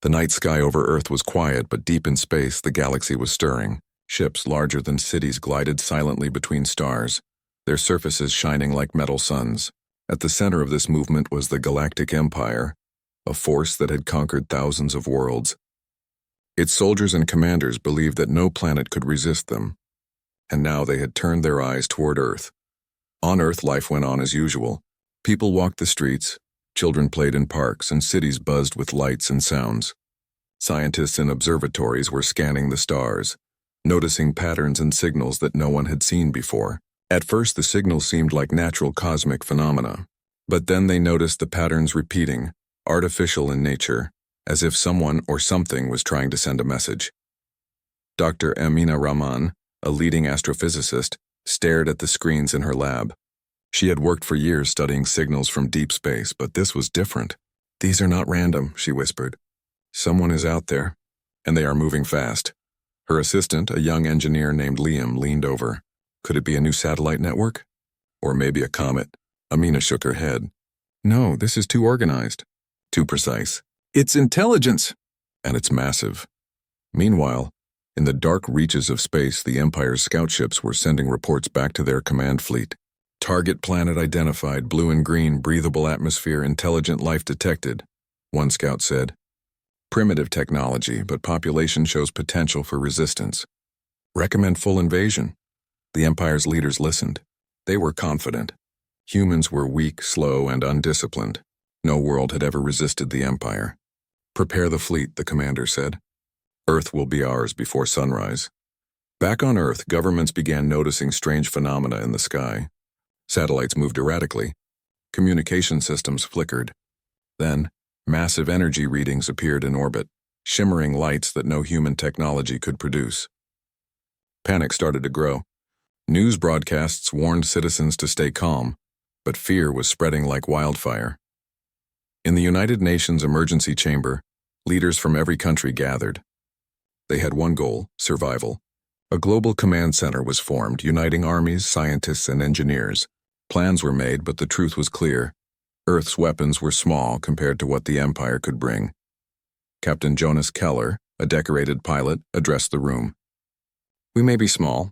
The night sky over Earth was quiet, but deep in space the galaxy was stirring. Ships larger than cities glided silently between stars, their surfaces shining like metal suns. At the center of this movement was the Galactic Empire, a force that had conquered thousands of worlds. Its soldiers and commanders believed that no planet could resist them, and now they had turned their eyes toward Earth. On Earth, life went on as usual. People walked the streets, children played in parks, and cities buzzed with lights and sounds. Scientists in observatories were scanning the stars, noticing patterns and signals that no one had seen before. At first, the signals seemed like natural cosmic phenomena, but then they noticed the patterns repeating, artificial in nature, as if someone or something was trying to send a message. Dr. Amina Rahman, a leading astrophysicist, stared at the screens in her lab. She had worked for years studying signals from deep space, but this was different. "These are not random," she whispered. "Someone is out there, and they are moving fast." Her assistant, a young engineer named Liam, leaned over. Could it be a new satellite network? Or maybe a comet? Amina shook her head. "No, this is too organized. Too precise. It's intelligence!" And it's massive. Meanwhile, in the dark reaches of space, the Empire's scout ships were sending reports back to their command fleet. "Target planet identified, blue and green, breathable atmosphere, intelligent life detected," one scout said. "Primitive technology, but population shows potential for resistance. Recommend full invasion." The Empire's leaders listened. They were confident. Humans were weak, slow, and undisciplined. No world had ever resisted the Empire. "Prepare the fleet," the commander said. "Earth will be ours before sunrise." Back on Earth, governments began noticing strange phenomena in the sky. Satellites moved erratically. Communication systems flickered. Then, massive energy readings appeared in orbit, shimmering lights that no human technology could produce. Panic started to grow. News broadcasts warned citizens to stay calm, but fear was spreading like wildfire. In the United Nations Emergency Chamber, leaders from every country gathered. They had one goal: survival. A global command center was formed, uniting armies, scientists, and engineers. Plans were made, but the truth was clear. Earth's weapons were small compared to what the Empire could bring. Captain Jonas Keller, a decorated pilot, addressed the room. "We may be small.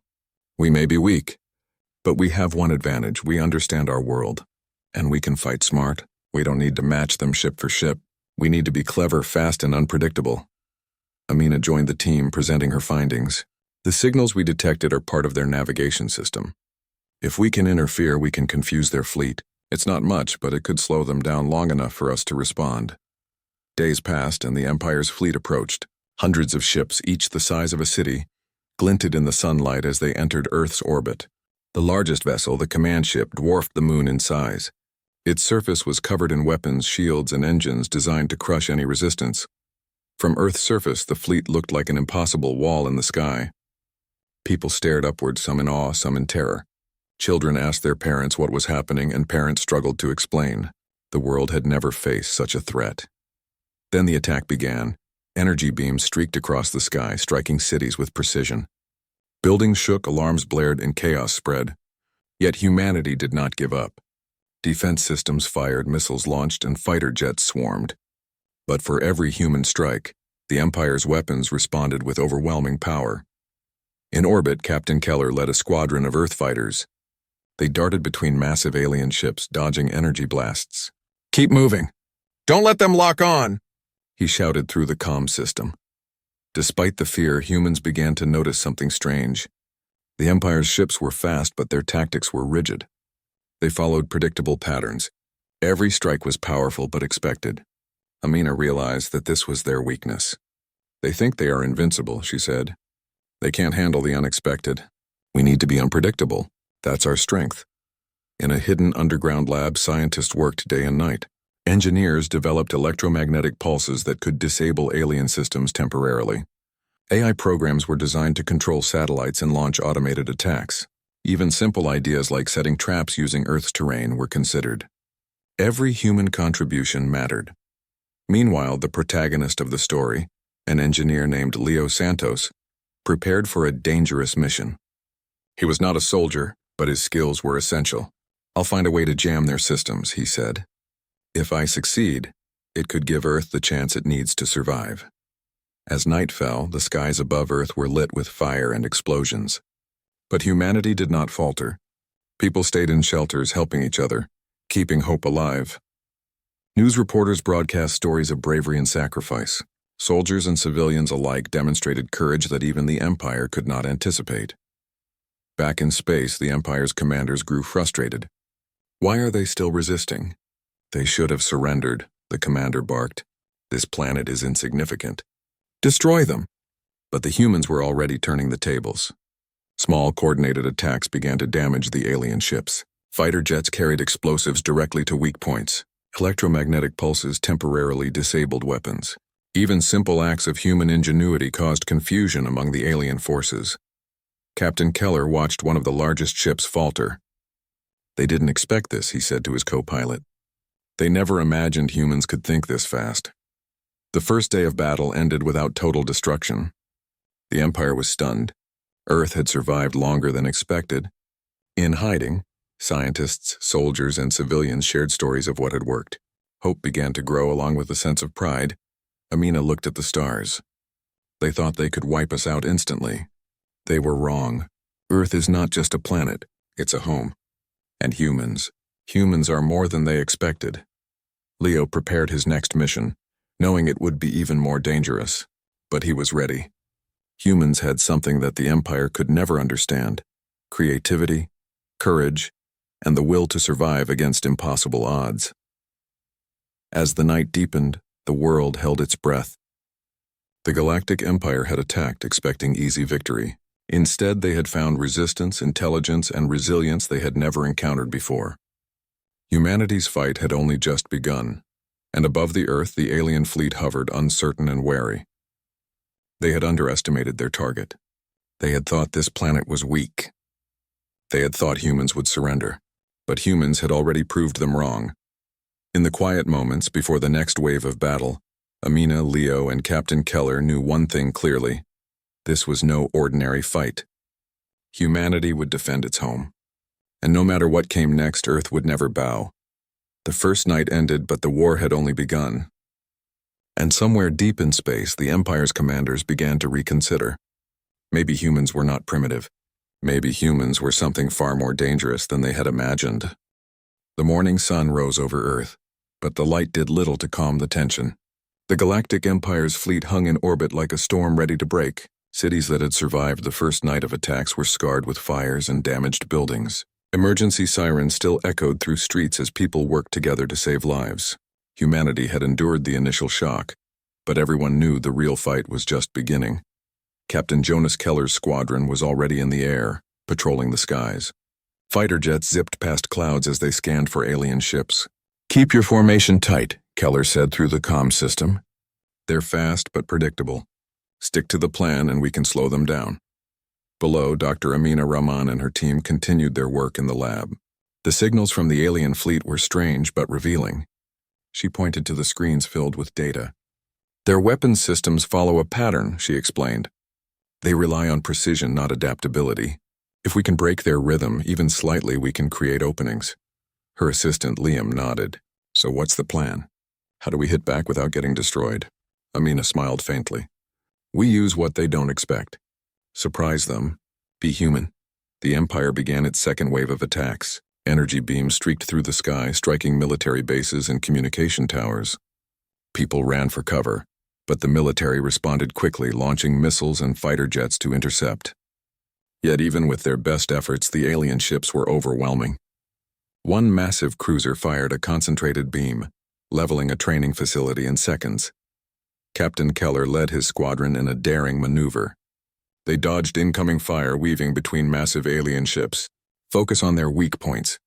We may be weak. But we have one advantage: we understand our world. And we can fight smart. We don't need to match them ship for ship. We need to be clever, fast, and unpredictable." Amina joined the team, presenting her findings. "The signals we detected are part of their navigation system. If we can interfere, we can confuse their fleet. It's not much, but it could slow them down long enough for us to respond." Days passed, and the Empire's fleet approached. Hundreds of ships, each the size of a city, glinted in the sunlight as they entered Earth's orbit. The largest vessel, the command ship, dwarfed the moon in size. Its surface was covered in weapons, shields, and engines designed to crush any resistance. From Earth's surface, the fleet looked like an impossible wall in the sky. People stared upward, some in awe, some in terror. Children asked their parents what was happening, and parents struggled to explain. The world had never faced such a threat. Then the attack began. Energy beams streaked across the sky, striking cities with precision. Buildings shook, alarms blared, and chaos spread. Yet humanity did not give up. Defense systems fired, missiles launched, and fighter jets swarmed. But for every human strike, the Empire's weapons responded with overwhelming power. In orbit, Captain Keller led a squadron of Earth fighters. They darted between massive alien ships, dodging energy blasts. "Keep moving! Don't let them lock on!" he shouted through the comm system. Despite the fear, humans began to notice something strange. The Empire's ships were fast, but their tactics were rigid. They followed predictable patterns. Every strike was powerful but expected. Amina realized that this was their weakness. "They think they are invincible," she said. "They can't handle the unexpected. We need to be unpredictable. That's our strength." In a hidden underground lab, scientists worked day and night. Engineers developed electromagnetic pulses that could disable alien systems temporarily. AI programs were designed to control satellites and launch automated attacks. Even simple ideas like setting traps using Earth's terrain were considered. Every human contribution mattered. Meanwhile, the protagonist of the story, an engineer named Leo Santos, prepared for a dangerous mission. He was not a soldier, but his skills were essential. "I'll find a way to jam their systems," he said. "If I succeed, It could give Earth the chance it needs to survive. As night fell, the skies above Earth were lit with fire and explosions. But humanity did not falter. People stayed in shelters helping each other, keeping hope alive. News reporters broadcast stories of bravery and sacrifice. Soldiers and civilians alike demonstrated courage that even the Empire could not anticipate. Back in space, the Empire's commanders grew frustrated. Why are they still resisting? They should have surrendered, the commander barked. This planet is insignificant. Destroy them! But the humans were already turning the tables. Small, coordinated attacks began to damage the alien ships. Fighter jets carried explosives directly to weak points. Electromagnetic pulses temporarily disabled weapons. Even simple acts of human ingenuity caused confusion among the alien forces. Captain Keller watched one of the largest ships falter. They didn't expect this, he said to his co-pilot. They never imagined humans could think this fast. The first day of battle ended without total destruction. The Empire was stunned. Earth had survived longer than expected. In hiding, scientists, soldiers, and civilians shared stories of what had worked. Hope began to grow along with a sense of pride. Amina looked at the stars. They thought they could wipe us out instantly. They were wrong. Earth is not just a planet, it's a home. And humans are more than they expected. Leo prepared his next mission, knowing it would be even more dangerous. But he was ready. Humans had something that the Empire could never understand: creativity, courage, and the will to survive against impossible odds. As the night deepened, the world held its breath. The Galactic Empire had attacked, expecting easy victory. Instead, they had found resistance, intelligence, and resilience they had never encountered before. Humanity's fight had only just begun, and above the Earth the alien fleet hovered, uncertain and wary. They had underestimated their target. They had thought this planet was weak. They had thought humans would surrender, but humans had already proved them wrong. In the quiet moments before the next wave of battle, Amina, Leo, and Captain Keller knew one thing clearly: this was no ordinary fight. Humanity would defend its home. And no matter what came next, Earth would never bow. The first night ended, but the war had only begun. And somewhere deep in space, the Empire's commanders began to reconsider. Maybe humans were not primitive. Maybe humans were something far more dangerous than they had imagined. The morning sun rose over Earth, but the light did little to calm the tension. The Galactic Empire's fleet hung in orbit like a storm ready to break. Cities that had survived the first night of attacks were scarred with fires and damaged buildings. Emergency sirens still echoed through streets as people worked together to save lives. Humanity had endured the initial shock, but everyone knew the real fight was just beginning. Captain Jonas Keller's squadron was already in the air, patrolling the skies. Fighter jets zipped past clouds as they scanned for alien ships. "Keep your formation tight," Keller said through the comm system. "They're fast but predictable. Stick to the plan and we can slow them down." Below, Dr. Amina Rahman and her team continued their work in the lab. The signals from the alien fleet were strange but revealing. She pointed to the screens filled with data. "Their weapons systems follow a pattern," she explained. "They rely on precision, not adaptability. If we can break their rhythm, even slightly, we can create openings." Her assistant, Liam, nodded. "So what's the plan? How do we hit back without getting destroyed?" Amina smiled faintly. "We use what they don't expect. Surprise them. Be human." The Empire began its second wave of attacks. Energy beams streaked through the sky, striking military bases and communication towers. People ran for cover, but the military responded quickly, launching missiles and fighter jets to intercept. Yet even with their best efforts, the alien ships were overwhelming. One massive cruiser fired a concentrated beam, leveling a training facility in seconds. Captain Keller led his squadron in a daring maneuver. They dodged incoming fire, weaving between massive alien ships. "Focus on their weak points,"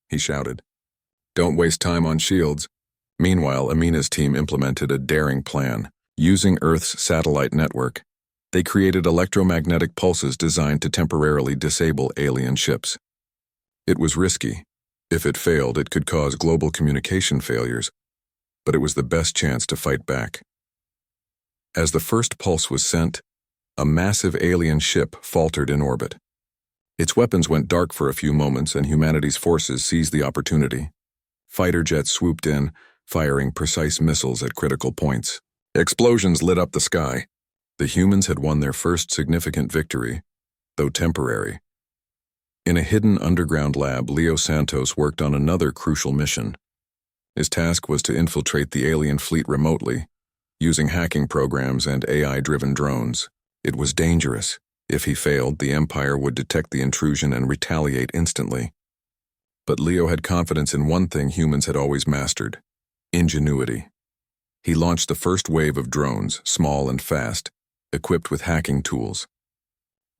he shouted. "Don't waste time on shields." Meanwhile, Amina's team implemented a daring plan. Using Earth's satellite network, they created electromagnetic pulses designed to temporarily disable alien ships. It was risky. If it failed, it could cause global communication failures, but it was the best chance to fight back. As the first pulse was sent, a massive alien ship faltered in orbit. Its weapons went dark for a few moments, and humanity's forces seized the opportunity. Fighter jets swooped in, firing precise missiles at critical points. Explosions lit up the sky. The humans had won their first significant victory, though temporary. In a hidden underground lab, Leo Santos worked on another crucial mission. His task was to infiltrate the alien fleet remotely, using hacking programs and AI-driven drones. It was dangerous. If he failed, the Empire would detect the intrusion and retaliate instantly. But Leo had confidence in one thing humans had always mastered: ingenuity. He launched the first wave of drones, small and fast, equipped with hacking tools.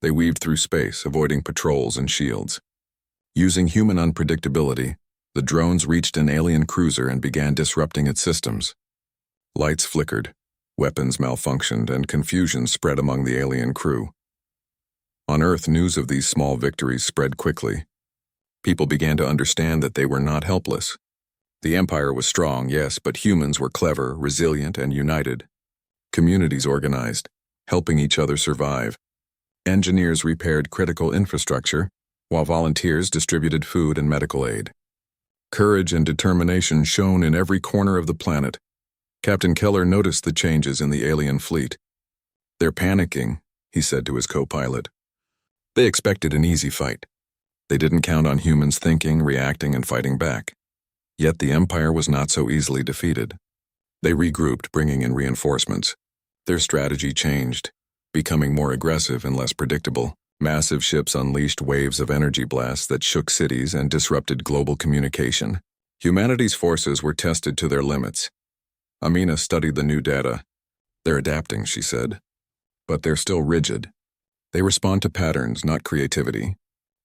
They weaved through space, avoiding patrols and shields. Using human unpredictability, the drones reached an alien cruiser and began disrupting its systems. Lights flickered, weapons malfunctioned, and confusion spread among the alien crew. On Earth, news of these small victories spread quickly. People began to understand that they were not helpless. The Empire was strong, yes, but humans were clever, resilient, and united. Communities organized, helping each other survive. Engineers repaired critical infrastructure, while volunteers distributed food and medical aid. Courage and determination shone in every corner of the planet. Captain Keller noticed the changes in the alien fleet. "They're panicking," he said to his co-pilot. They expected an easy fight. They didn't count on humans thinking, reacting, and fighting back. Yet the Empire was not so easily defeated. They regrouped, bringing in reinforcements. Their strategy changed, becoming more aggressive and less predictable. Massive ships unleashed waves of energy blasts that shook cities and disrupted global communication. Humanity's forces were tested to their limits. Amina studied the new data. "They're adapting," she said. "But they're still rigid. They respond to patterns, not creativity.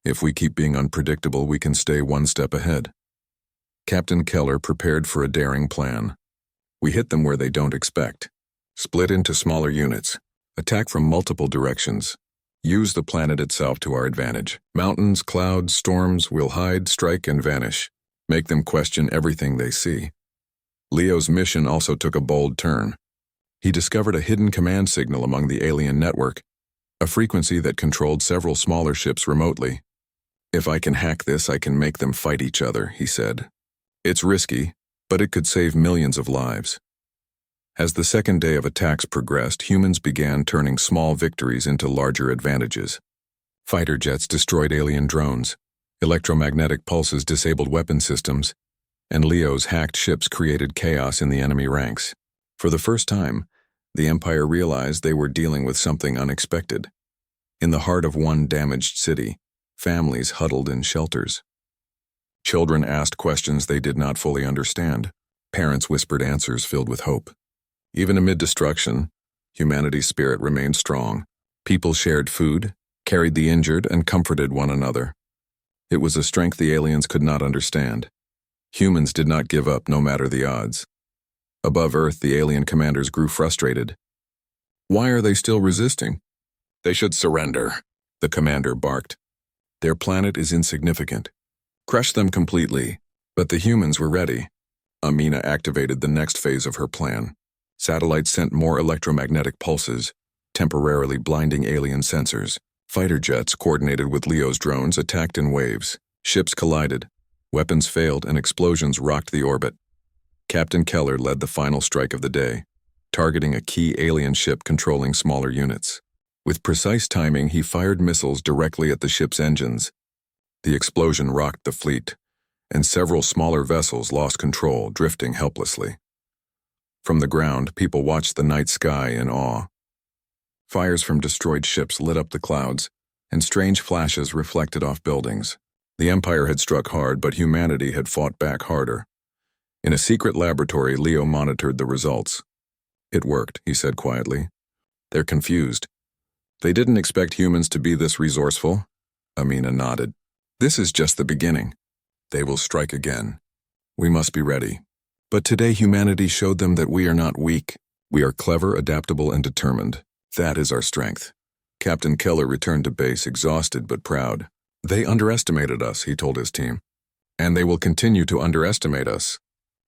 If we keep being unpredictable, we can stay one step ahead." Captain Keller prepared for a daring plan. "We hit them where they don't expect. Split into smaller units. Attack from multiple directions. Use the planet itself to our advantage. Mountains, clouds, storms, we'll hide, strike, and vanish. Make them question everything they see." Leo's mission also took a bold turn. He discovered a hidden command signal among the alien network, a frequency that controlled several smaller ships remotely. "If I can hack this, I can make them fight each other," he said. "It's risky, but it could save millions of lives." As the second day of attacks progressed, humans began turning small victories into larger advantages. Fighter jets destroyed alien drones, electromagnetic pulses disabled weapon systems, and Leo's hacked ships created chaos in the enemy ranks. For the first time, the Empire realized they were dealing with something unexpected. In the heart of one damaged city, families huddled in shelters. Children asked questions they did not fully understand. Parents whispered answers filled with hope. Even amid destruction, humanity's spirit remained strong. People shared food, carried the injured, and comforted one another. It was a strength the aliens could not understand. Humans did not give up no matter the odds. Above Earth, the alien commanders grew frustrated. "Why are they still resisting?" "They should surrender," the commander barked. "Their planet is insignificant. Crush them completely." But the humans were ready. Amina activated the next phase of her plan. Satellites sent more electromagnetic pulses, temporarily blinding alien sensors. Fighter jets, coordinated with Leo's drones, attacked in waves. Ships collided. Weapons failed and explosions rocked the orbit. Captain Keller led the final strike of the day, targeting a key alien ship controlling smaller units. With precise timing, he fired missiles directly at the ship's engines. The explosion rocked the fleet, and several smaller vessels lost control, drifting helplessly. From the ground, people watched the night sky in awe. Fires from destroyed ships lit up the clouds, and strange flashes reflected off buildings. The Empire had struck hard, but humanity had fought back harder. In a secret laboratory, Leo monitored the results. "It worked," he said quietly. "They're confused. They didn't expect humans to be this resourceful." Amina nodded. "This is just the beginning. They will strike again. We must be ready." But today humanity showed them that we are not weak. We are clever, adaptable, and determined. That is our strength. Captain Keller returned to base, exhausted but proud. "They underestimated us," he told his team. "And they will continue to underestimate us.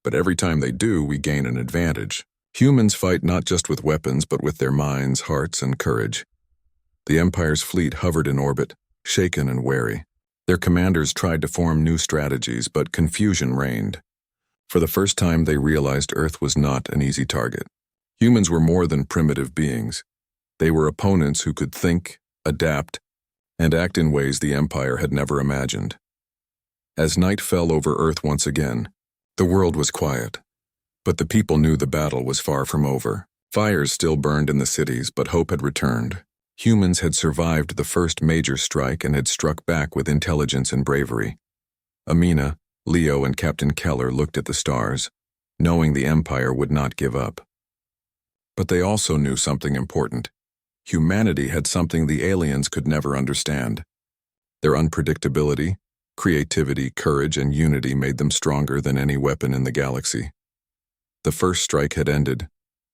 But every time they do, we gain an advantage. Humans fight not just with weapons, but with their minds, hearts, and courage." The Empire's fleet hovered in orbit, shaken and wary. Their commanders tried to form new strategies, but confusion reigned. For the first time, they realized Earth was not an easy target. Humans were more than primitive beings. They were opponents who could think, adapt, and act in ways the Empire had never imagined. As night fell over Earth once again, the world was quiet. But the people knew the battle was far from over. Fires still burned in the cities, but hope had returned. Humans had survived the first major strike and had struck back with intelligence and bravery. Amina, Leo, and Captain Keller looked at the stars, knowing the Empire would not give up. But they also knew something important. Humanity had something the aliens could never understand. Their unpredictability, creativity, courage, and unity made them stronger than any weapon in the galaxy. The first strike had ended,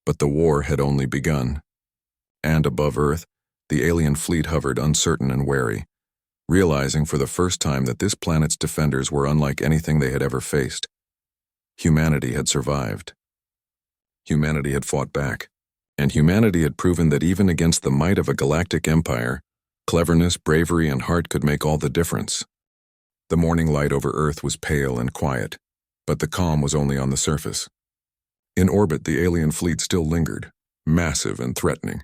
but the war had only begun. And above Earth, the alien fleet hovered uncertain and wary, realizing for the first time that this planet's defenders were unlike anything they had ever faced. Humanity had survived. Humanity had fought back, and humanity had proven that even against the might of a galactic empire, cleverness, bravery, and heart could make all the difference. The morning light over Earth was pale and quiet, but the calm was only on the surface. In orbit, the alien fleet still lingered, massive and threatening.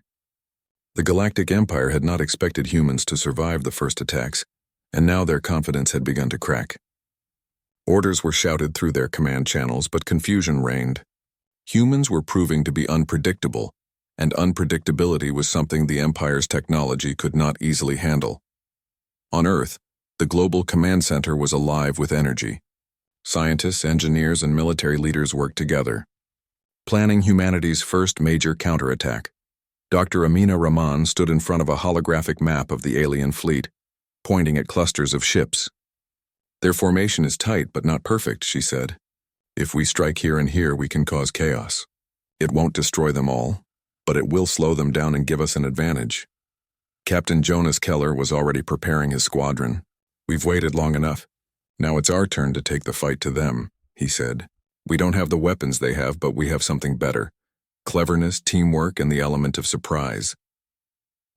The Galactic Empire had not expected humans to survive the first attacks, and now their confidence had begun to crack. Orders were shouted through their command channels, but confusion reigned. Humans were proving to be unpredictable, and unpredictability was something the Empire's technology could not easily handle. On Earth, the global command center was alive with energy. Scientists, engineers, and military leaders worked together, planning humanity's first major counterattack. Dr. Amina Rahman stood in front of a holographic map of the alien fleet, pointing at clusters of ships. "Their formation is tight but not perfect," she said. "If we strike here and here, we can cause chaos. It won't destroy them all, but it will slow them down and give us an advantage." Captain Jonas Keller was already preparing his squadron. "We've waited long enough. Now it's our turn to take the fight to them," he said. "We don't have the weapons they have, but we have something better. Cleverness, teamwork, and the element of surprise."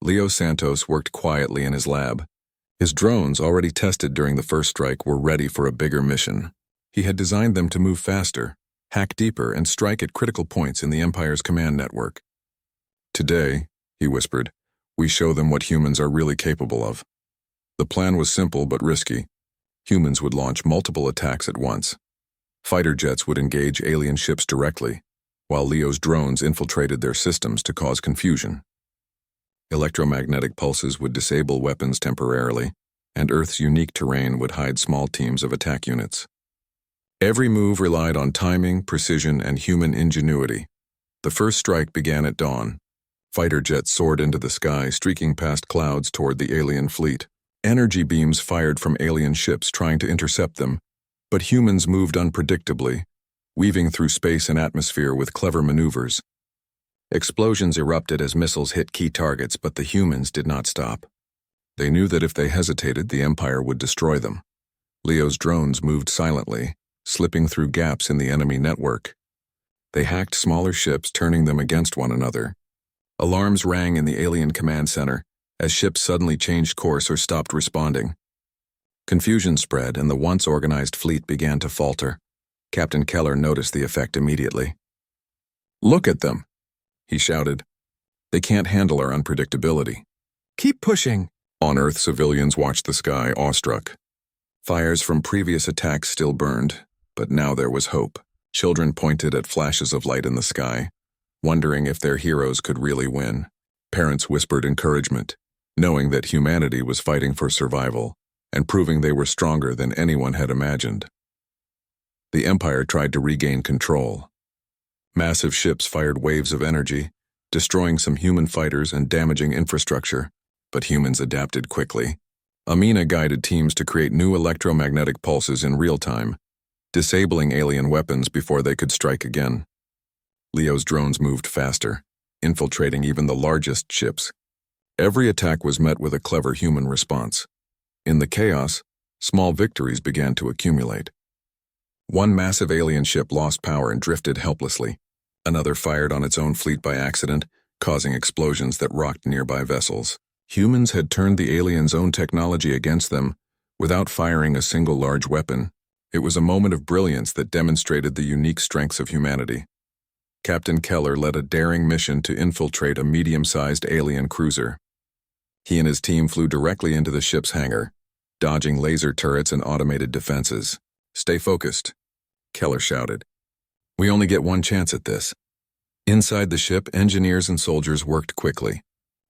Leo Santos worked quietly in his lab. His drones, already tested during the first strike, were ready for a bigger mission. He had designed them to move faster, hack deeper, and strike at critical points in the Empire's command network. "Today," he whispered, "we show them what humans are really capable of." The plan was simple but risky. Humans would launch multiple attacks at once. Fighter jets would engage alien ships directly, while Leo's drones infiltrated their systems to cause confusion. Electromagnetic pulses would disable weapons temporarily, and Earth's unique terrain would hide small teams of attack units. Every move relied on timing, precision, and human ingenuity. The first strike began at dawn. Fighter jets soared into the sky, streaking past clouds toward the alien fleet. Energy beams fired from alien ships trying to intercept them, but humans moved unpredictably, weaving through space and atmosphere with clever maneuvers. Explosions erupted as missiles hit key targets, but the humans did not stop. They knew that if they hesitated, the Empire would destroy them. Leo's drones moved silently, slipping through gaps in the enemy network. They hacked smaller ships, turning them against one another. Alarms rang in the alien command center as ships suddenly changed course or stopped responding. Confusion spread, and the once organized fleet began to falter. Captain Keller noticed the effect immediately. "Look at them," he shouted. "They can't handle our unpredictability." "Keep pushing." On Earth, civilians watched the sky, awestruck. Fires from previous attacks still burned, but now there was hope. Children pointed at flashes of light in the sky, wondering if their heroes could really win. Parents whispered encouragement, knowing that humanity was fighting for survival and proving they were stronger than anyone had imagined. The Empire tried to regain control. Massive ships fired waves of energy, destroying some human fighters and damaging infrastructure, but humans adapted quickly. Amina guided teams to create new electromagnetic pulses in real time, disabling alien weapons before they could strike again. Leo's drones moved faster, infiltrating even the largest ships. Every attack was met with a clever human response. In the chaos, small victories began to accumulate. One massive alien ship lost power and drifted helplessly. Another fired on its own fleet by accident, causing explosions that rocked nearby vessels. Humans had turned the aliens' own technology against them without firing a single large weapon, It was a moment of brilliance that demonstrated the unique strengths of humanity. Captain Keller led a daring mission to infiltrate a medium-sized alien cruiser. He and his team flew directly into the ship's hangar, dodging laser turrets and automated defenses. "Stay focused," Keller shouted. "We only get one chance at this." Inside the ship, engineers and soldiers worked quickly.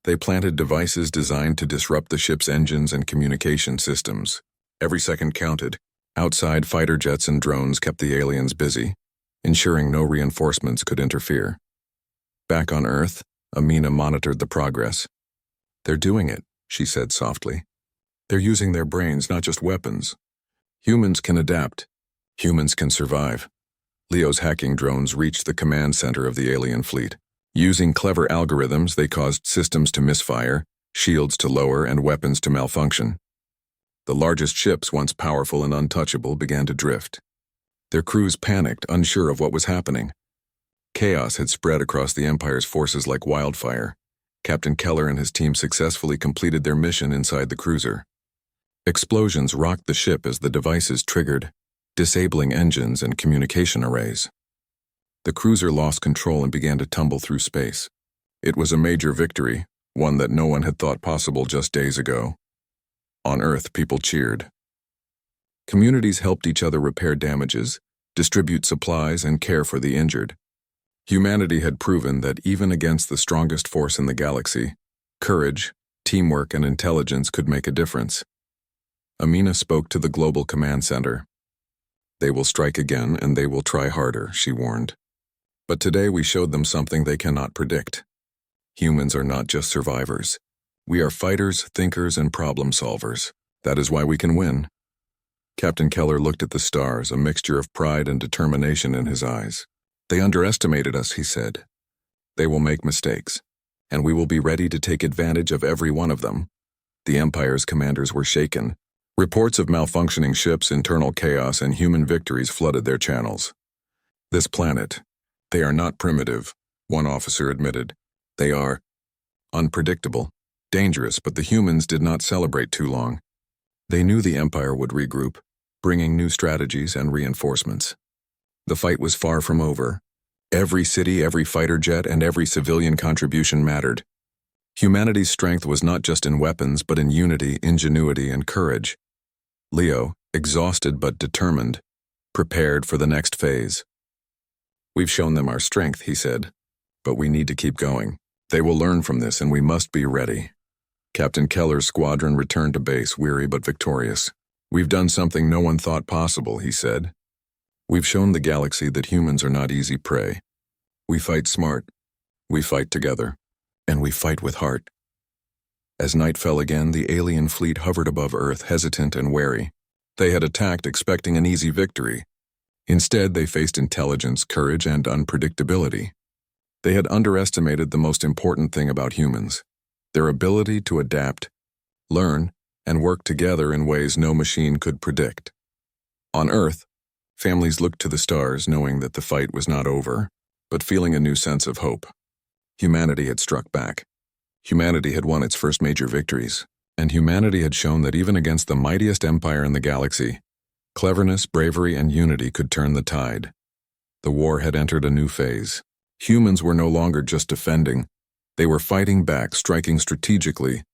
They planted devices designed to disrupt the ship's engines and communication systems. Every second counted. Outside, fighter jets and drones kept the aliens busy, ensuring no reinforcements could interfere. Back on Earth, Amina monitored the progress. "They're doing it," she said softly. "They're using their brains, not just weapons. Humans can adapt. Humans can survive." Leo's hacking drones reached the command center of the alien fleet. Using clever algorithms, they caused systems to misfire, shields to lower, and weapons to malfunction. The largest ships, once powerful and untouchable, began to drift. Their crews panicked, unsure of what was happening. Chaos had spread across the Empire's forces like wildfire. Captain Keller and his team successfully completed their mission inside the cruiser. Explosions rocked the ship as the devices triggered, disabling engines and communication arrays. The cruiser lost control and began to tumble through space. It was a major victory, one that no one had thought possible just days ago. On Earth, people cheered. Communities helped each other repair damages, distribute supplies, and care for the injured. Humanity had proven that even against the strongest force in the galaxy, courage, teamwork, and intelligence could make a difference. Amina spoke to the Global Command Center. "They will strike again, and they will try harder," she warned. "But today we showed them something they cannot predict. Humans are not just survivors. We are fighters, thinkers, and problem solvers. That is why we can win." Captain Keller looked at the stars, a mixture of pride and determination in his eyes. "They underestimated us," he said. "They will make mistakes, and we will be ready to take advantage of every one of them." The Empire's commanders were shaken. Reports of malfunctioning ships, internal chaos, and human victories flooded their channels. "This planet, they are not primitive," one officer admitted. "They are unpredictable, dangerous," but the humans did not celebrate too long. They knew the Empire would regroup, bringing new strategies and reinforcements. The fight was far from over. Every city, every fighter jet, and every civilian contribution mattered. Humanity's strength was not just in weapons, but in unity, ingenuity, and courage. Leo, exhausted but determined, prepared for the next phase. "We've shown them our strength," he said, "but we need to keep going. They will learn from this, and we must be ready." Captain Keller's squadron returned to base, weary but victorious. "We've done something no one thought possible," he said. "We've shown the galaxy that humans are not easy prey. We fight smart, we fight together, and we fight with heart." As night fell again, the alien fleet hovered above Earth, hesitant and wary. They had attacked expecting an easy victory. Instead, they faced intelligence, courage, and unpredictability. They had underestimated the most important thing about humans: their ability to adapt, learn, and work together in ways no machine could predict. On Earth, families looked to the stars, knowing that the fight was not over, but feeling a new sense of hope. Humanity had struck back. Humanity had won its first major victories, and humanity had shown that even against the mightiest empire in the galaxy, cleverness, bravery, and unity could turn the tide. The war had entered a new phase. Humans were no longer just defending. They were fighting back, striking strategically,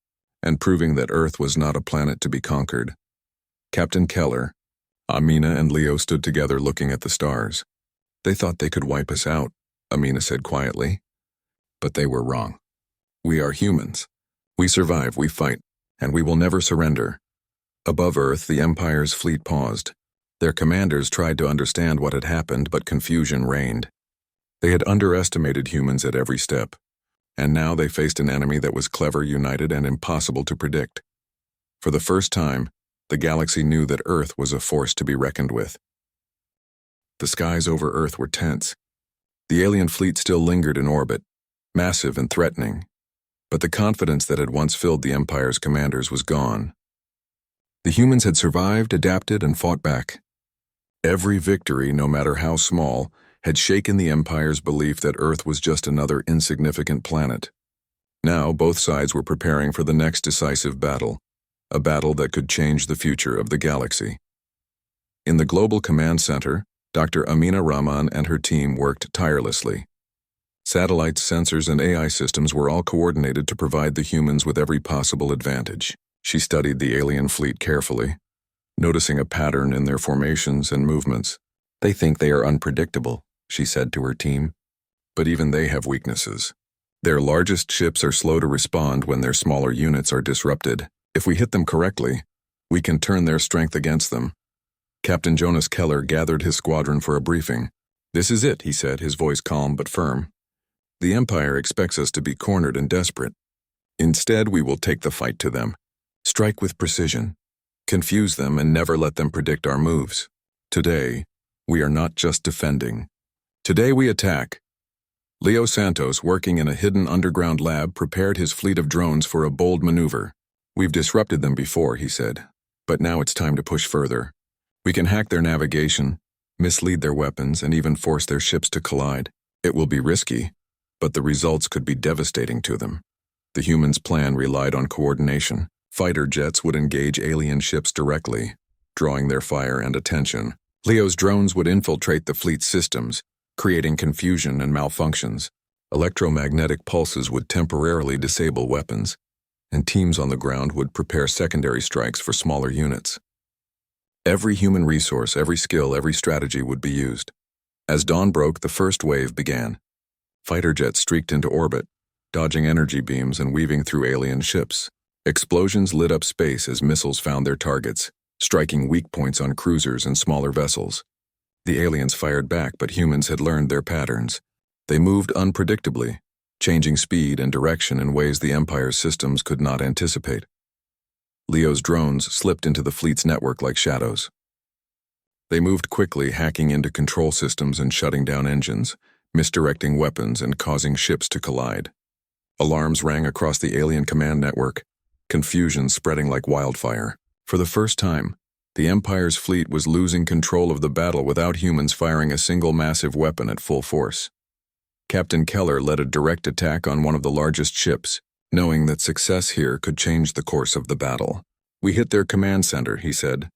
and proving that Earth was not a planet to be conquered. Captain Keller, Amina, and Leo stood together looking at the stars. "They thought they could wipe us out," Amina said quietly. "But they were wrong. We are humans. We survive, we fight, and we will never surrender." Above Earth, the Empire's fleet paused. Their commanders tried to understand what had happened, but confusion reigned. They had underestimated humans at every step, and now they faced an enemy that was clever, united, and impossible to predict. For the first time, the galaxy knew that Earth was a force to be reckoned with. The skies over Earth were tense. The alien fleet still lingered in orbit, massive and threatening, but the confidence that had once filled the Empire's commanders was gone. The humans had survived, adapted, and fought back. Every victory, no matter how small, had shaken the Empire's belief that Earth was just another insignificant planet. Now, both sides were preparing for the next decisive battle, a battle that could change the future of the galaxy. In the Global Command Center, Dr. Amina Rahman and her team worked tirelessly. Satellites, sensors, and AI systems were all coordinated to provide the humans with every possible advantage. She studied the alien fleet carefully, noticing a pattern in their formations and movements. "They think they are unpredictable," she said to her team. "But even they have weaknesses. Their largest ships are slow to respond when their smaller units are disrupted. If we hit them correctly, we can turn their strength against them." Captain Jonas Keller gathered his squadron for a briefing. "This is it," he said, his voice calm but firm. "The Empire expects us to be cornered and desperate. Instead, we will take the fight to them. Strike with precision. Confuse them and never let them predict our moves. Today, we are not just defending. Today we attack." Leo Santos, working in a hidden underground lab, prepared his fleet of drones for a bold maneuver. "We've disrupted them before," he said, "but now it's time to push further. We can hack their navigation, mislead their weapons, and even force their ships to collide. It will be risky, but the results could be devastating to them." The humans' plan relied on coordination. Fighter jets would engage alien ships directly, drawing their fire and attention. Leo's drones would infiltrate the fleet's systems, creating confusion and malfunctions. Electromagnetic pulses would temporarily disable weapons, and teams on the ground would prepare secondary strikes for smaller units. Every human resource, every skill, every strategy would be used. As dawn broke, the first wave began. Fighter jets streaked into orbit, dodging energy beams and weaving through alien ships. Explosions lit up space as missiles found their targets, striking weak points on cruisers and smaller vessels. The aliens fired back, but humans had learned their patterns. They moved unpredictably, changing speed and direction in ways the Empire's systems could not anticipate. Leo's drones slipped into the fleet's network like shadows. They moved quickly, hacking into control systems and shutting down engines, misdirecting weapons and causing ships to collide. Alarms rang across the alien command network, confusion spreading like wildfire. For the first time, the Empire's fleet was losing control of the battle without humans firing a single massive weapon at full force. Captain Keller led a direct attack on one of the largest ships, knowing that success here could change the course of the battle. "We hit their command center," he said.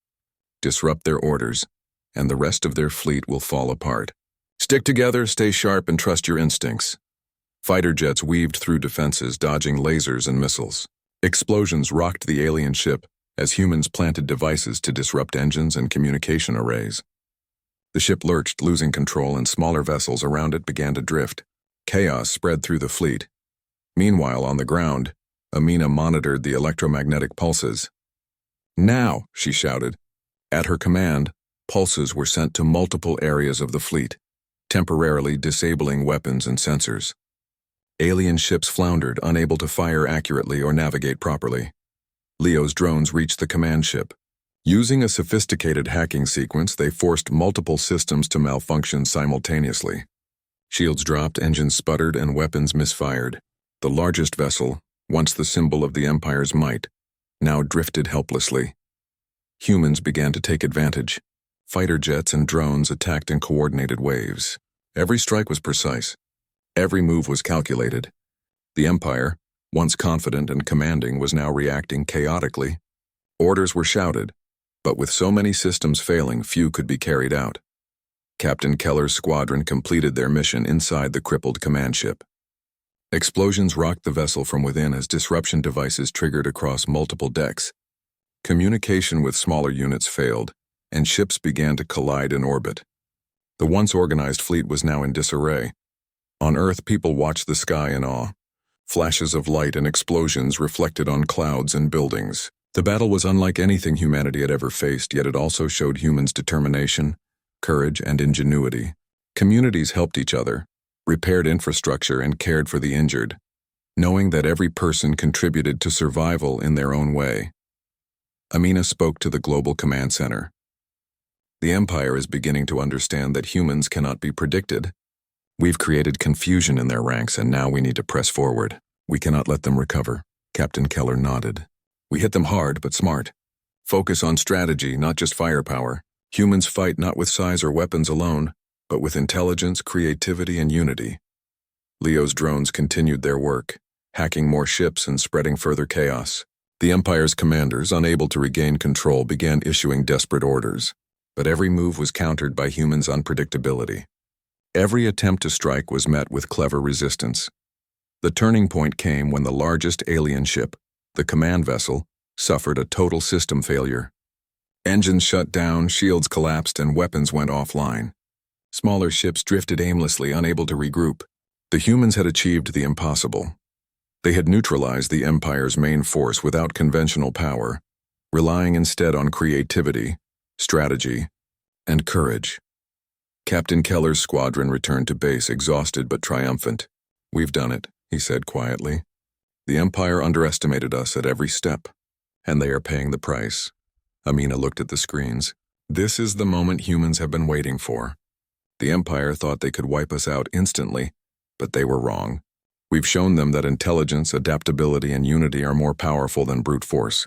"Disrupt their orders, and the rest of their fleet will fall apart. Stick together, stay sharp, and trust your instincts." Fighter jets weaved through defenses, dodging lasers and missiles. Explosions rocked the alien ship as humans planted devices to disrupt engines and communication arrays. The ship lurched, losing control, and smaller vessels around it began to drift. Chaos spread through the fleet. Meanwhile, on the ground, Amina monitored the electromagnetic pulses. "Now," she shouted. At her command, pulses were sent to multiple areas of the fleet, temporarily disabling weapons and sensors. Alien ships floundered, unable to fire accurately or navigate properly. Leo's drones reached the command ship. Using a sophisticated hacking sequence, they forced multiple systems to malfunction simultaneously. Shields dropped, engines sputtered, and weapons misfired. The largest vessel, once the symbol of the Empire's might, now drifted helplessly. Humans began to take advantage. Fighter jets and drones attacked in coordinated waves. Every strike was precise. Every move was calculated. The Empire, once confident and commanding, was now reacting chaotically. Orders were shouted, but with so many systems failing, few could be carried out. Captain Keller's squadron completed their mission inside the crippled command ship. Explosions rocked the vessel from within as disruption devices triggered across multiple decks. Communication with smaller units failed, and ships began to collide in orbit. The once organized fleet was now in disarray. On Earth, people watched the sky in awe. Flashes of light and explosions reflected on clouds and buildings. The battle was unlike anything humanity had ever faced, yet it also showed humans' determination, courage, and ingenuity. Communities helped each other, repaired infrastructure, and cared for the injured, knowing that every person contributed to survival in their own way. Amina spoke to the Global Command Center. "The Empire is beginning to understand that humans cannot be predicted. We've created confusion in their ranks, and now we need to press forward. We cannot let them recover." Captain Keller nodded. "We hit them hard, but smart. Focus on strategy, not just firepower. Humans fight not with size or weapons alone, but with intelligence, creativity, and unity." Leo's drones continued their work, hacking more ships and spreading further chaos. The Empire's commanders, unable to regain control, began issuing desperate orders. But every move was countered by humans' unpredictability. Every attempt to strike was met with clever resistance. The turning point came when the largest alien ship, the command vessel, suffered a total system failure. Engines shut down, shields collapsed, and weapons went offline. Smaller ships drifted aimlessly, unable to regroup. The humans had achieved the impossible. They had neutralized the Empire's main force without conventional power, relying instead on creativity, strategy, and courage. Captain Keller's squadron returned to base exhausted but triumphant. "We've done it," he said quietly. "The Empire underestimated us at every step, and they are paying the price." Amina looked at the screens. "This is the moment humans have been waiting for. The Empire thought they could wipe us out instantly, but they were wrong. We've shown them that intelligence, adaptability, and unity are more powerful than brute force."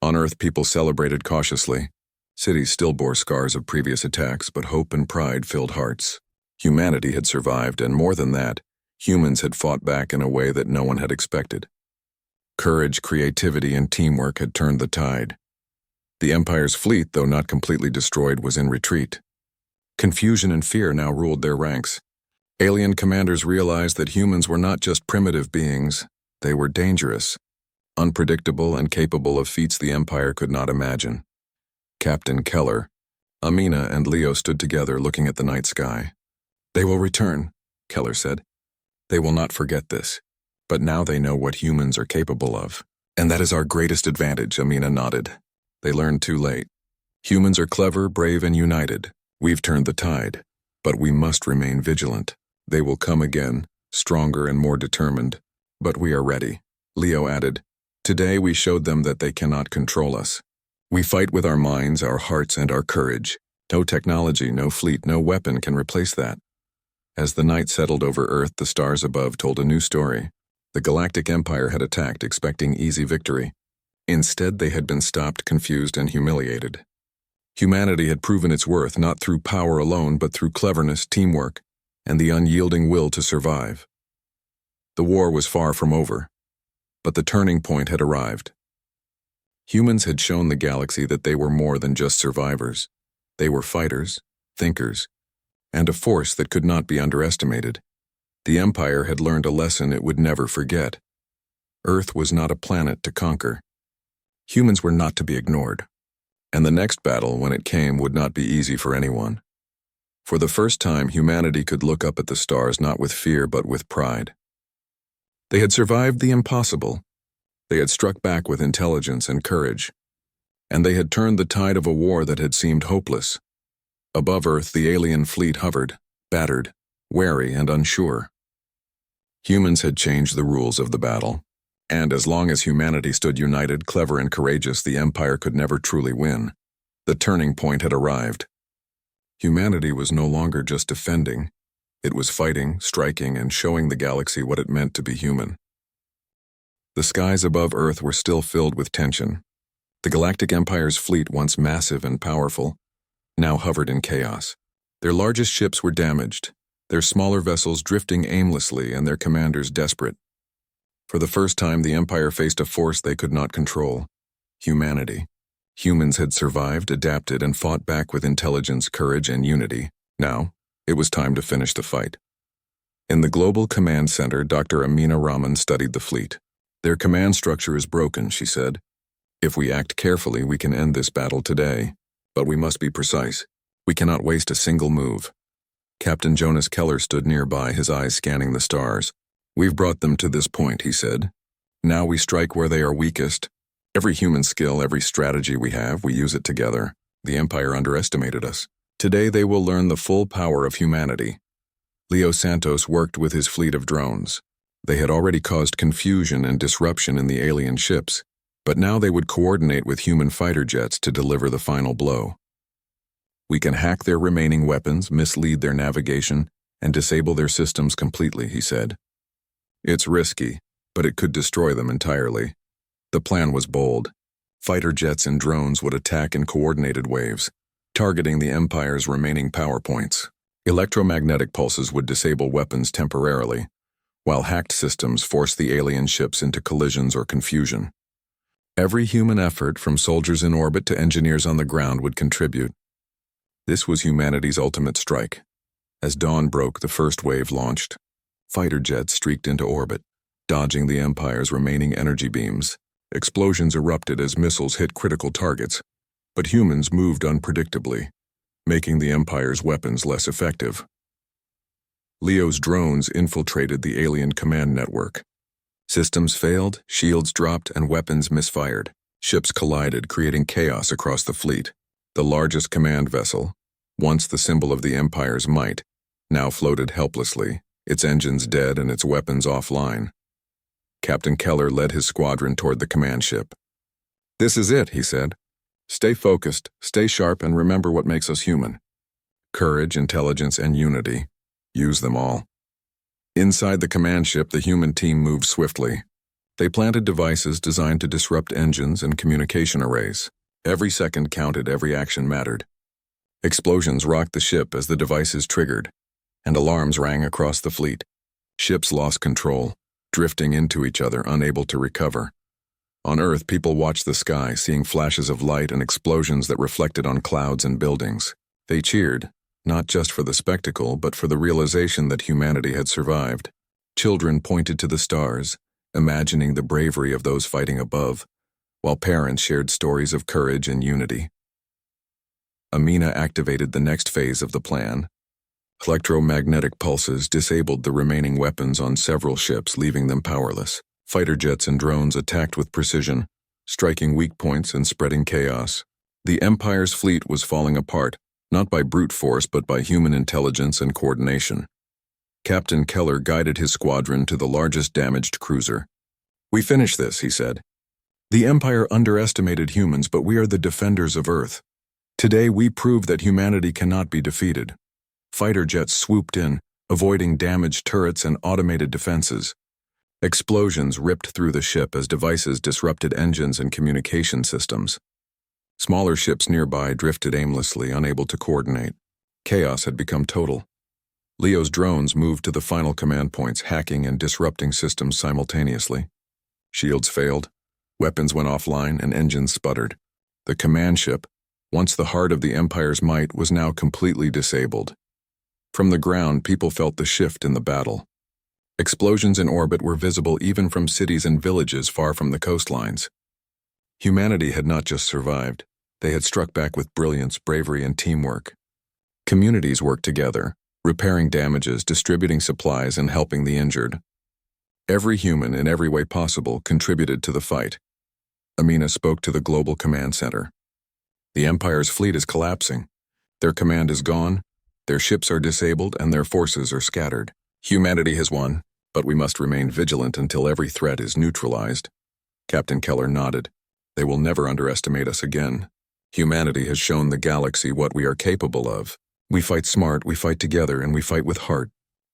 On Earth, people celebrated cautiously. Cities still bore scars of previous attacks, but hope and pride filled hearts. Humanity had survived, and more than that, humans had fought back in a way that no one had expected. Courage, creativity, and teamwork had turned the tide. The Empire's fleet, though not completely destroyed, was in retreat. Confusion and fear now ruled their ranks. Alien commanders realized that humans were not just primitive beings, they were dangerous, unpredictable, and capable of feats the Empire could not imagine. Captain Keller, Amina, and Leo stood together looking at the night sky. "They will return," Keller said. "They will not forget this. But now they know what humans are capable of. And that is our greatest advantage," Amina nodded. "They learned too late. Humans are clever, brave, and united. We've turned the tide. But we must remain vigilant. They will come again, stronger and more determined. But we are ready." Leo added, "Today we showed them that they cannot control us. We fight with our minds, our hearts, and our courage. No technology, no fleet, no weapon can replace that." As the night settled over Earth, the stars above told a new story. The Galactic Empire had attacked, expecting easy victory. Instead, they had been stopped, confused, and humiliated. Humanity had proven its worth not through power alone, but through cleverness, teamwork, and the unyielding will to survive. The war was far from over, but the turning point had arrived. Humans had shown the galaxy that they were more than just survivors. They were fighters, thinkers, and a force that could not be underestimated. The Empire had learned a lesson it would never forget. Earth was not a planet to conquer. Humans were not to be ignored. And the next battle, when it came, would not be easy for anyone. For the first time, humanity could look up at the stars not with fear but with pride. They had survived the impossible. They had struck back with intelligence and courage. And they had turned the tide of a war that had seemed hopeless. Above Earth, the alien fleet hovered, battered, wary, and unsure. Humans had changed the rules of the battle. And as long as humanity stood united, clever, and courageous, the Empire could never truly win. The turning point had arrived. Humanity was no longer just defending. It was fighting, striking, and showing the galaxy what it meant to be human. The skies above Earth were still filled with tension. The Galactic Empire's fleet, once massive and powerful, now hovered in chaos. Their largest ships were damaged, their smaller vessels drifting aimlessly, and their commanders desperate. For the first time, the Empire faced a force they could not control: humanity. Humans had survived, adapted, and fought back with intelligence, courage, and unity. Now, it was time to finish the fight. In the Global Command Center, Dr. Amina Rahman studied the fleet. "Their command structure is broken," she said. "If we act carefully, we can end this battle today. But we must be precise. We cannot waste a single move." Captain Jonas Keller stood nearby, his eyes scanning the stars. "We've brought them to this point," he said. "Now we strike where they are weakest. Every human skill, every strategy we have, we use it together. The Empire underestimated us. Today they will learn the full power of humanity." Leo Santos worked with his fleet of drones. They had already caused confusion and disruption in the alien ships, but now they would coordinate with human fighter jets to deliver the final blow. "We can hack their remaining weapons, mislead their navigation, and disable their systems completely," he said. "It's risky, but it could destroy them entirely." The plan was bold. Fighter jets and drones would attack in coordinated waves, targeting the Empire's remaining power points. Electromagnetic pulses would disable weapons temporarily, while hacked systems forced the alien ships into collisions or confusion. Every human effort, from soldiers in orbit to engineers on the ground, would contribute. This was humanity's ultimate strike. As dawn broke, the first wave launched. Fighter jets streaked into orbit, dodging the Empire's remaining energy beams. Explosions erupted as missiles hit critical targets, but humans moved unpredictably, making the Empire's weapons less effective. Leo's drones infiltrated the alien command network. Systems failed, shields dropped, and weapons misfired. Ships collided, creating chaos across the fleet. The largest command vessel, once the symbol of the Empire's might, now floated helplessly, its engines dead and its weapons offline. Captain Keller led his squadron toward the command ship. "This is it," he said. "Stay focused, stay sharp, and remember what makes us human. Courage, intelligence, and unity. Use them all." Inside the command ship, the human team moved swiftly. They planted devices designed to disrupt engines and communication arrays. Every second counted, every action mattered. Explosions rocked the ship as the devices triggered, and alarms rang across the fleet. Ships lost control, drifting into each other, unable to recover. On Earth, people watched the sky, seeing flashes of light and explosions that reflected on clouds and buildings. They cheered, not just for the spectacle, but for the realization that humanity had survived. Children pointed to the stars, imagining the bravery of those fighting above, while parents shared stories of courage and unity. Amina activated the next phase of the plan. Electromagnetic pulses disabled the remaining weapons on several ships, leaving them powerless. Fighter jets and drones attacked with precision, striking weak points and spreading chaos. The Empire's fleet was falling apart, not by brute force but by human intelligence and coordination. Captain Keller guided his squadron to the largest damaged cruiser. "We finish this," he said. "The Empire underestimated humans, but we are the defenders of Earth. Today we prove that humanity cannot be defeated." Fighter jets swooped in, avoiding damaged turrets and automated defenses. Explosions ripped through the ship as devices disrupted engines and communication systems. Smaller ships nearby drifted aimlessly, unable to coordinate. Chaos had become total. Leo's drones moved to the final command points, hacking and disrupting systems simultaneously. Shields failed, weapons went offline, and engines sputtered. The command ship, once the heart of the Empire's might, was now completely disabled. From the ground, people felt the shift in the battle. Explosions in orbit were visible even from cities and villages far from the coastlines. Humanity had not just survived, they had struck back with brilliance, bravery, and teamwork. Communities worked together, repairing damages, distributing supplies, and helping the injured. Every human, in every way possible, contributed to the fight. Amina spoke to the Global Command Center. "The Empire's fleet is collapsing. Their command is gone, their ships are disabled, and their forces are scattered. Humanity has won, but we must remain vigilant until every threat is neutralized." Captain Keller nodded. "They will never underestimate us again. Humanity has shown the galaxy what we are capable of. We fight smart, we fight together, and we fight with heart.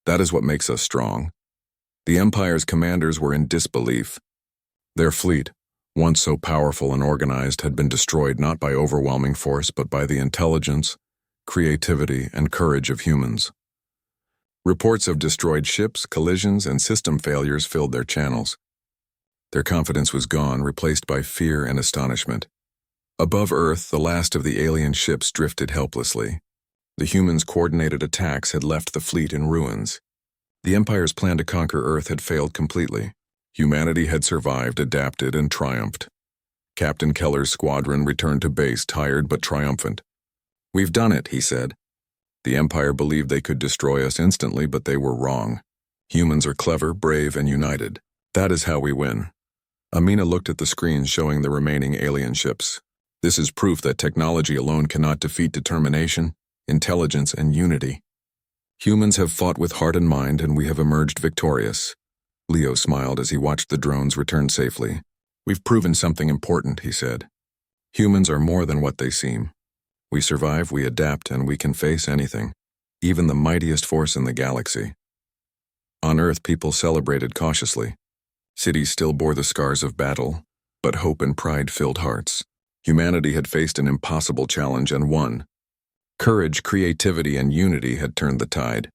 That is what makes us strong." The Empire's commanders were in disbelief. Their fleet, once so powerful and organized, had been destroyed not by overwhelming force but by the intelligence, creativity, and courage of humans. Reports of destroyed ships, collisions, and system failures filled their channels. Their confidence was gone, replaced by fear and astonishment. Above Earth, the last of the alien ships drifted helplessly. The humans' coordinated attacks had left the fleet in ruins. The Empire's plan to conquer Earth had failed completely. Humanity had survived, adapted, and triumphed. Captain Keller's squadron returned to base, tired but triumphant. "We've done it," he said. "The Empire believed they could destroy us instantly, but they were wrong. Humans are clever, brave, and united. That is how we win." Amina looked at the screens showing the remaining alien ships. "This is proof that technology alone cannot defeat determination, intelligence, and unity. Humans have fought with heart and mind, and we have emerged victorious." Leo smiled as he watched the drones return safely. "We've proven something important," he said. "Humans are more than what they seem. We survive, we adapt, and we can face anything, even the mightiest force in the galaxy." On Earth, people celebrated cautiously. Cities still bore the scars of battle, but hope and pride filled hearts. Humanity had faced an impossible challenge and won. Courage, creativity, and unity had turned the tide.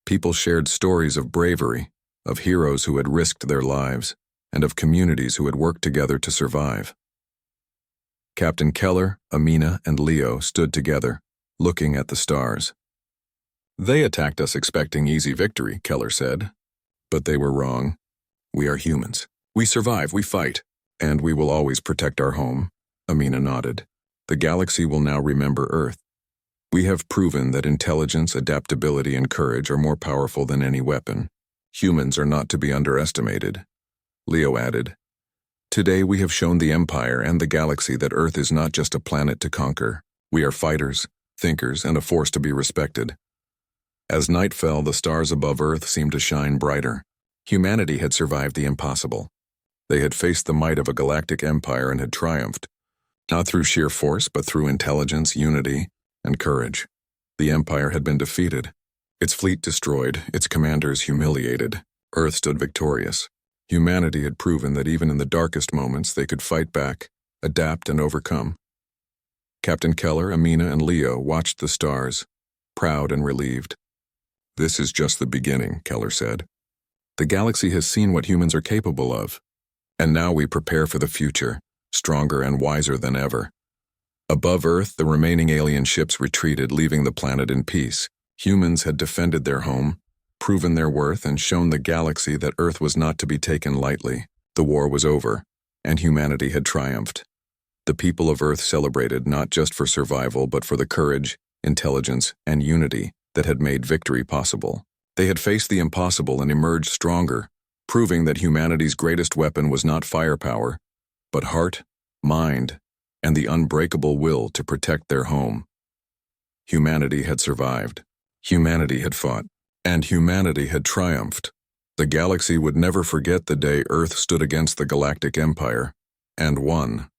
People shared stories of bravery, of heroes who had risked their lives, and of communities who had worked together to survive. Captain Keller, Amina, and Leo stood together, looking at the stars. They attacked us expecting easy victory, Keller said. But they were wrong. We are humans. We survive, we fight, and we will always protect our home. Amina nodded. The galaxy will now remember Earth. We have proven that intelligence, adaptability, and courage are more powerful than any weapon. Humans are not to be underestimated. Leo added, Today we have shown the Empire and the galaxy that Earth is not just a planet to conquer. We are fighters, thinkers, and a force to be respected. As night fell, the stars above Earth seemed to shine brighter. Humanity had survived the impossible. They had faced the might of a galactic empire and had triumphed, not through sheer force, but through intelligence, unity, and courage. The Empire had been defeated, its fleet destroyed, its commanders humiliated. Earth stood victorious. Humanity had proven that even in the darkest moments they could fight back, adapt, and overcome. Captain Keller, Amina, and Leo watched the stars, proud and relieved. This is just the beginning, Keller said. The galaxy has seen what humans are capable of, and now we prepare for the future, stronger and wiser than ever. Above Earth, the remaining alien ships retreated, leaving the planet in peace. Humans had defended their home, proven their worth, and shown the galaxy that Earth was not to be taken lightly. The war was over, and humanity had triumphed. The people of Earth celebrated not just for survival, but for the courage, intelligence, and unity that had made victory possible. They had faced the impossible and emerged stronger, proving that humanity's greatest weapon was not firepower, but heart, mind, and the unbreakable will to protect their home. Humanity had survived. Humanity had fought. And humanity had triumphed. The galaxy would never forget the day Earth stood against the Galactic Empire and won.